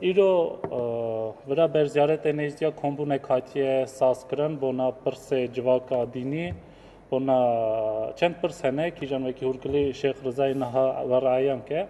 Իրո վրա բերզյարը տենեզդիա կոմբունե կայթի է սասկրան, բոնա պրսե ջվակա դինի, բոնա չեն պրսեն է, կիժան վեկի հուրկլի շեխ ռզայի նահա վարայան կե,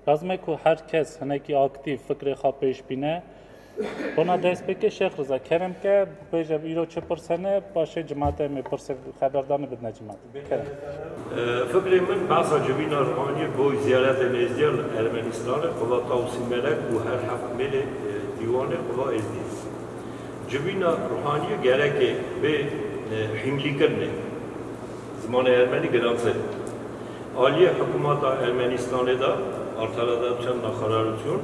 ռազմեք ու հարկես հնեկի ակտիվ վկրե խապեշ բինե, բոնա դեսպեկե շեխ ռզա, կերեմ կե, բեժև իրո չպրսեն է, պաշե ջմատ է մե պրսե խաբարդանը բդնա ջմատ, կերեմ։ Վկրի մն բասա ջվին արմանի բոյ զիարատ ենեզդիալ Ermenistanı Kıvatavsi melek bu her hakmeli divanı kıva ezdiyiz. Cibina ruhaniye gereki ve himlikirne zamanı Ermeni gınansel. Aliye hükümata Ermenistan'da da Artaladapçan nakararıtyon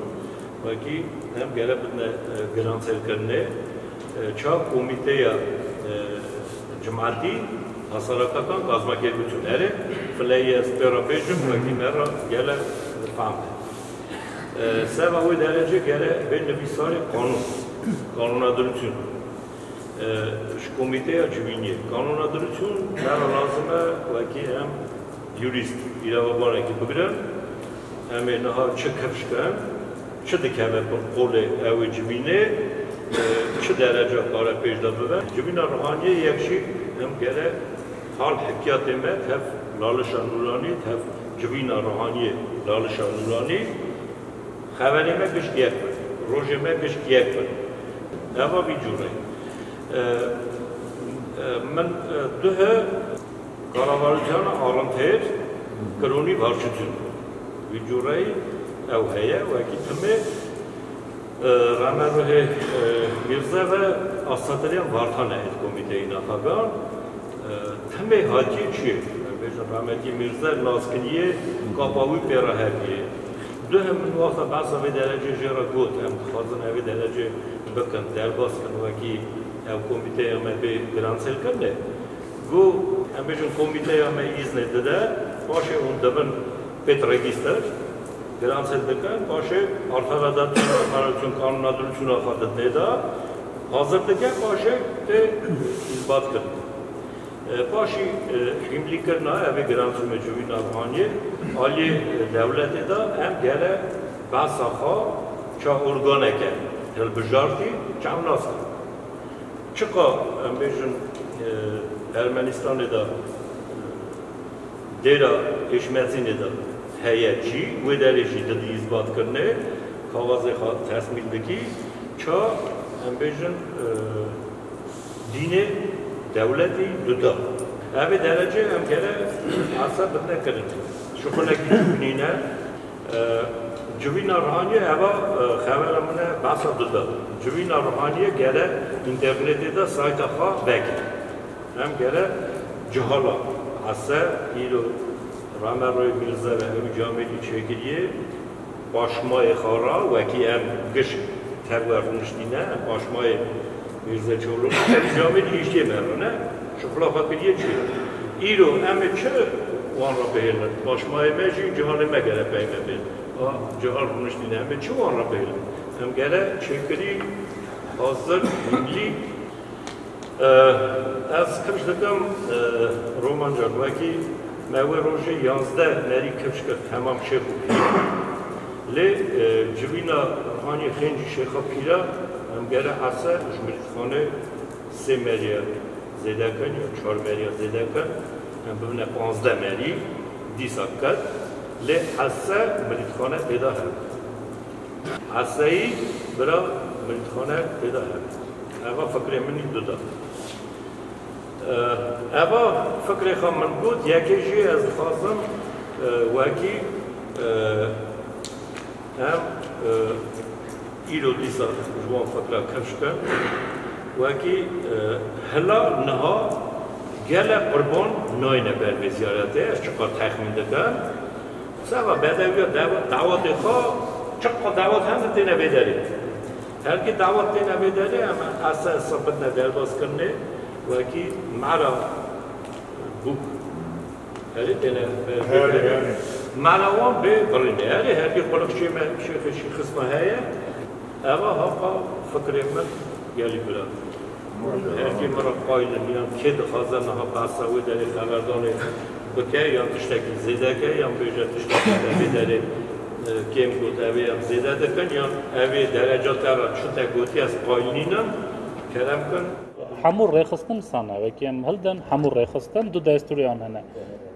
ki hem gelebine gınansel kırne çağ komiteye cemaati hasarakakan gazmakergütünleri Fleye Sperapejim ve Gimera gele famde. Seva o derece gele ben nefisari kanunadırıtın. Şu komiteye cübini kanunadırıtın her lazıma ve ki hem jurist ilavabana ki bugün hem naha çıkışkan çıdıkeme kole evi cübini çı derece kara pejdadı ve cübina ruhaniye yakşı hem gele hal hikayet emet hep lalışan nurani hep cübina ruhaniye lalışan nurani خبرime bir şey yapar, rojeme bir şey yapar. Eva bir cüre. Men dühe karavarcana aranther, kroni varçutun. Bir cüre evheye ve kitme Rameruhe Mirza ve Asatiriyan vartana et komiteyi nakagan. Teme hacı çi. Beşer Rahmetli Mirza Naskiniye kapavu perahebiye. Dönem muhafaza bazı bir derece jeragot hem fazla bir derece bakın derbas kanı ki ev komiteye me bir gransel kanı. Bu hem bir komiteye me iznede de başı ondan pet register gransel dekan başı artadan kanun kanunadırıcına afadet ne da hazırdaki başı de izbat kanı. Başı himliklerine evi gransel mecburi navhaniye Ali devleti de hem gele basaha ça organeke helbejarti çamnaska. Çıka ambejin Ermenistan'da da dera eşmetini de heyetçi ve dereci de izbat kırne kavazı tesmildeki ça ambejin dini devleti duda. Evi derece hem gele asab ne kırın. Şukunaki cübinine cübina ruhaniye eva xeveramine basadıda. Cübina ruhaniye gele internette de saytaha bekir. Hem gele cihala. Asa ilo Rameroy Mirza ve Evi Cameli çekiliye başmayı xara ve ki hem gış tervermişliğine başmayı Mirza çoğulu. Evi Cameli işe merane. Şukulafat biliye çiğ. İlo eme çı Vanra beyler, başmayı mecbur cihanime gele peymedin. Cihan bulmuş dinleme, çi vanra beyler. Hem gele çekili hazır, milli. Az kıpştıkım romancar ve ki mevve roji yazda neri kıpştık tamam şeyh le cibina hani xenci şeyha pira hem gele asa jmirkhane semeriya zedakan ya çarmeriya zedakan hem bugüne 15 meri disakat le hassa militkhane peda hem hassayı bira militkhane peda hem eva fikre mini duda eva fikre kham min gud yakeji az khazım waki hem ilo disa jwan fikra kashka waki hala naha gele qurban noyne ber ziyarete çıkar tahmin eden sabah bedeviye davet etha çıkar davet hem de ne bedeli her ki davet ne bedeli ama asas sohbet ne derbas करने ve ki mara bu her ne mara wan be brine her ki qolakçı me şeyh kısmı heye ama haqa fikrimin geli bula Erki mara qaylı yan ked xazana ha basawi dali xabardani bke yan tişteki zedeke yan beje tişteki bedeli کم گوت اوی زیده دکن یا اوی درجات را چطه گوتی از قاینینم کرم کن همون ریخستن سانه و که هلدن همون ریخستن دو دستوری آنه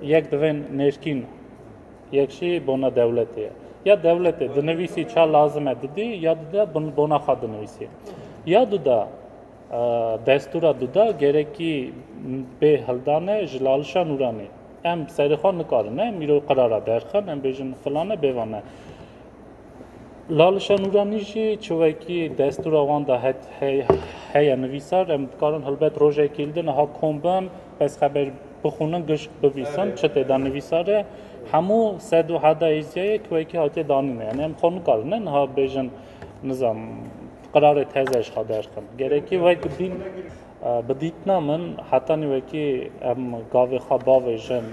یک دوین نشکین یکشی بنا دولتیه یا دولت دنویسی چه لازمه دادی یا دودا بنا خواه دنویسی یا دودا دستورا دودا گرکی به هلدانه جلالشا نورانی ام سریخان نکارنه میرو قراره درخن ام بیجن فلانه بیوانه لالشا نورانیشی چوکی دستورا وانده هیا نویسار ام کارن هلبت روژه کیلدن ها کمبن پس خبر بخونن گشت بویسن چه تیدان نویساره همو سد و حدا ایزیه که هاتی دانینه یعنی ام خونو کارنه ها بیجن نظام قرار تزش خادر کن گرکی وقت دین بدیتنا من حتی نیوکی ام گاوی خواباوی جن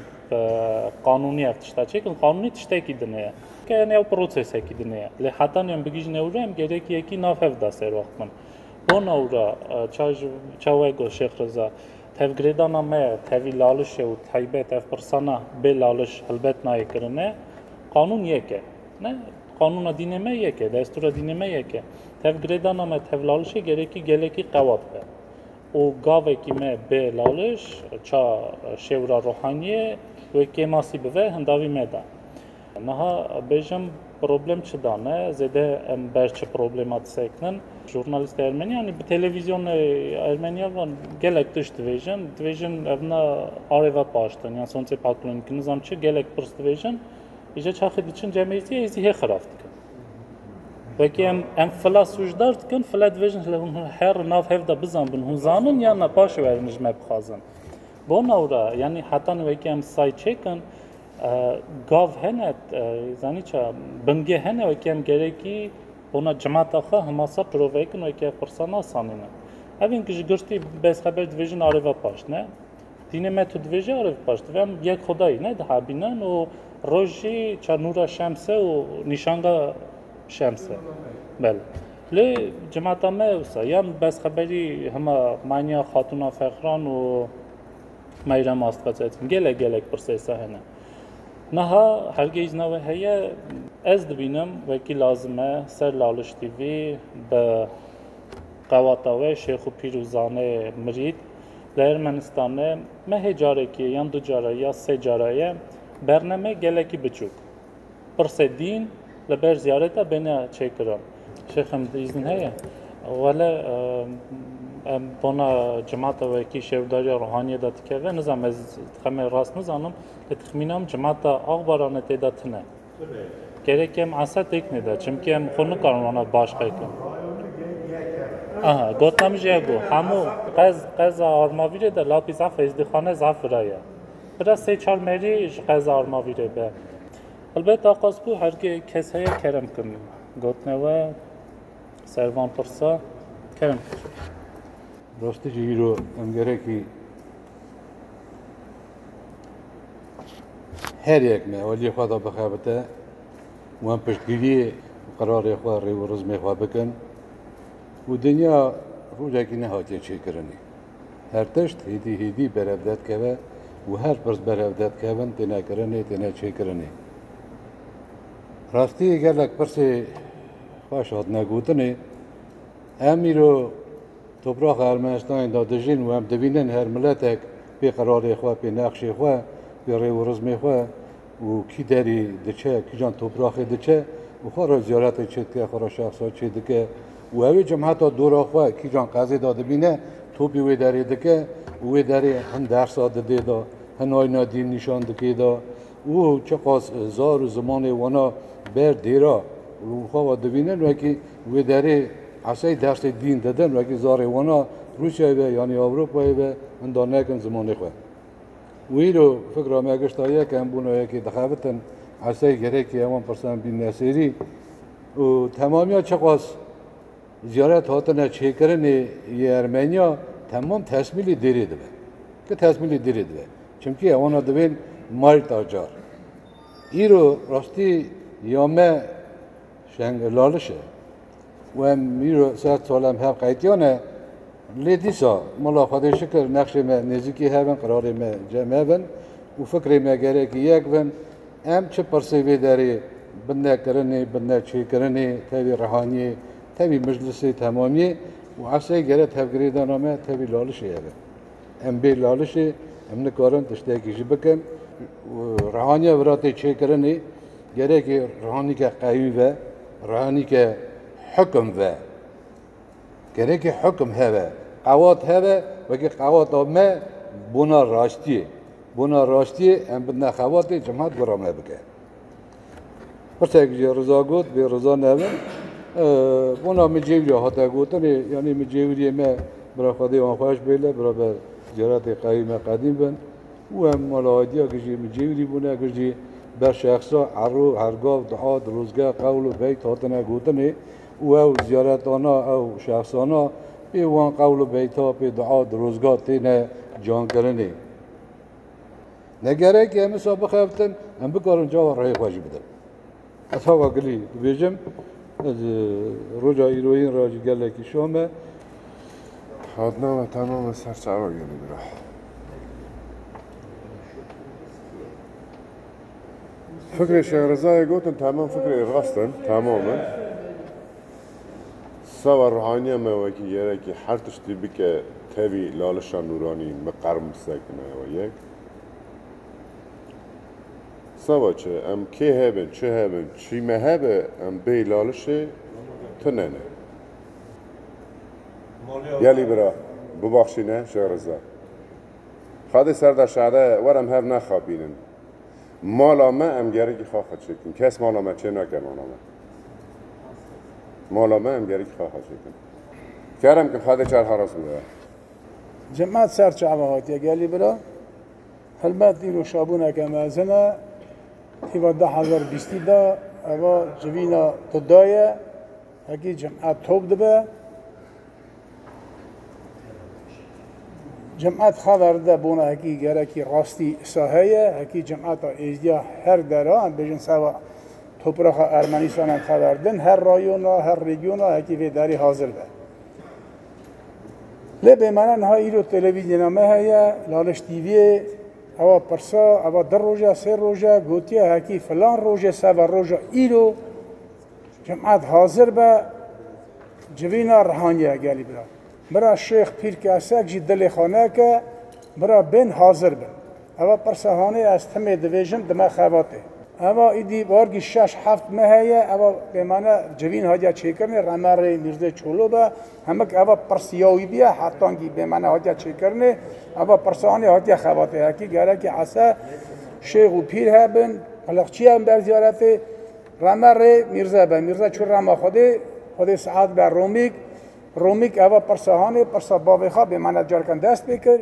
قانونی افتشتا چه کن قانونی تشتا کی دنیا که یعنی او پروسس کی دنیا لی حتی نیم بگیج نورا ام گرکی یکی نافف دسته وقت من بون اورا چاوی گو شیخ رضا تفگریدانا ما تفی لالش و تایبه تف پرسانا به لالش هلبت نای کرنه قانون یکه نه قانون دینه ما یکه دستور دینه ما یکه تفگریدانا ما تف لالشی گرکی قواد به او گاوه کی ما به لالش چا شورا روحانیه و که ماسی به هنداوی میدا نها بیشم problem چه دانه زده ام برچه problemات سکنن ژورنالیست ارمنیانی به تلویزیون ارمنیا وان گلک دویژن evna areva پاشتن yani sonce paklon ki nizam çı gelek pırst دویژن iyice çakıt için cemiyeti izi he xaraft kin ve ki em flas sujdar kin flat دویژن her nav hevda bizan bin hunzanın yana paş vermiş mebxazan bu navra yani hatan ve ki em say çekin گاو هنت زنی چه بنگه هنه و که هم گرکی اونا جماعت آخه هماسا پرووه کن و که پرسانا سانینه اوین که جگرشتی بس خبر دویژن آروا پاشت نه دینه ما تو دویژه آروا پاشت و هم یک خدایی نه ده بینن و روژی چه نورا شمسه و نیشانگا شمسه بله لی جماعت ما اوسا یم بس خبری همه معنی خاتونا فخران و میرم آستقاچه گلک پرسیسا هنه نها هرگز نوه هیا از دبینم وکی لازمه سر لالش تیوی به قواتاوه شیخ و پیروزانه مرید لرمنستانه مه جاره که یا دو جاره یا سه جاره برنامه گلکی بچوک پرسه دین لبر زیارتا بینه چه کرم شیخم ایزن هیا ولی بنا جماعت و کی شهرداری روحانی داد که و نظام از خمه راست نزانم که تخمینم جماعت آخبارانه تعداد نه. گره که عصا تک نده چون که خونه کارمانا باش کن. گفتم جیگو همو قز آرماویره در لاپی زاف ازدخانه زاف رایه. برای 3-4 مری قز آرماویره به. البته آقاس بو هر که کسی کرم کنیم. گفتم و سروان پرسا کرم. راستی جیرو امگره کی هر یک ما ولی خدا بخوابته و هم پشتگیری قرار خود ری و رزم خود بکن و دنیا روزی که نهاتی چه کرنی هر تشت هیدی برافداد که و هر پرس برافداد که ون تنا کرنی تنا چه کرنی راستی گلک پرسی خوشات نگوتنی امیرو توبراخ ارمنستان دادجین و هم دوینن هر ملتک به قرار خوا به نقش خوا به ری و رزم خوا و کی داری دچه کی جان توبراخ دچه و خورا زیارت چه که خورا شخصا چه دکه و اوی جماعت دورا خوا کی جان قاضی داده بینه توپی وی داری دکه وی داری هم درس داده دا هم آینا دین نشان دکه دا و چه قاس زار و زمان وانا بر دیرا و خوا دوینن و کی وی داری اسای درس دین دادن و که زاره وانا روسیه و یعنی اروپایی و اندانه کن زمانی خو. ویرو فکر ما گشتایا که هم بونه که دخاوتن اسای گره که امان پرسان بین نصیری و تمامی چقاس زیارت هاتن چه کرنه ارمنیا تمام تصمیلی دیرید به که تصمیلی دیرید به چونکه اونا دوین مال تاجار ایرو راستی یامه شنگ لالشه و میرو ساعت سالم هم قیدیانه لیدیسا ملا خدا شکر نقش ما نزدیکی هستن قرار ما جمع هستن و فکر ما گره که یک ون ام چه پرسیوی داری بدنا كرني بدنا شيء كرني تبي رهانية تبي مجلسي تمامية وعسى جرت هفكري دانا ما تبي لالشي هذا ام بي لالشي ام نكارن تشتاكي جبكن رهانية براتي شيء كرني جرك رهاني كقايم و رهاني كحكم و جرك حكم هذا قوات هذا وكي قوات ما بنا راشتي ام بدنا خواتي جماعت برامه بكه بس اگه رضا گفت به رضا نبود بنا مجیوری هات گفتنی یعنی مجیوری ما برای خدای آنخواهش بیله برای زیارت قدیم قدیم بن و هم ملاحظه کشی مجیوری بونه کشی بر شخصا عرو هرگاه دعا روزگاه قول و بیت هاتنه گفتنی و او زیارت آنها او شخصانا به وان قول و بیت ها به دعا روزگاه تینه جان کرنی نگره که همه سابق هفتن هم بکارن جا رای خواهی بدن اصحاب قلی بیجم از رجا ایروین راجی گله کی شامه حادنا تمام سرچاوا گلی برا فكرة شيخ رزايا قلت تمام فكرة راستن تماما سوا روحانية ما وكي يراكي حرتش تبيك تبي لالشان نوراني مقرم ساكنة وياك سوا چه ام کی هبن چه هبن چی مهبه ام بی لالشه تننه یلی برا ببخشینه شهرزا خاده سرده شعره ورم هر نخوابینن مالا ما ام گرگی خواهد شکن کس مالا ما چه نکر مالا ما ام گرگی خواهد شکن کرم که خاده چهر حراس بوده جماعت سرچه عماهات یا گلی برا هلمت دیرو شابونه که مازنه هیوا 2020 دا اوا جوینا تدایه هکی جماعت توب دبه جماعت خبر ده بونا هکی گرکی راستی ساهیه هکی جماعت ازدیا هر دره هم بجن سوا توپرخ ارمنیستان هم خبر دن هر رایونا هر ریگیونا هکی وی داری حاضر به لبه منن ها ایرو تلویزیون همه هیا لالش تیویه اوا پرسا اوا در روزه سه روزه گوتیه هکی فلان روزه سه روزه ایرو جماعت حاضر به جوینا رهانیه گلی برا شیخ پیر که اسک جی دل خانه که برا بین حاضر بن اوا پرسهانه از تمه دویژن دم خواته اوا ایدی بارگی 6-7 مهیه اوا به معنی جوین هاجا چیکرنه رمر میرزه چولو با همک اوا پرسیاوی بیا حتانگی به معنی هاجا چیکرنه اوا پرسهانه هاجا خواته کی گره که عسا شیخ و پیر هبن خلقچی هم بر زیارت رمر میرزه با میرزه چور رما خود سعاد بر رومیک اوا پرسهانه پرسا باوی خواه به معنی جارکن دست بکر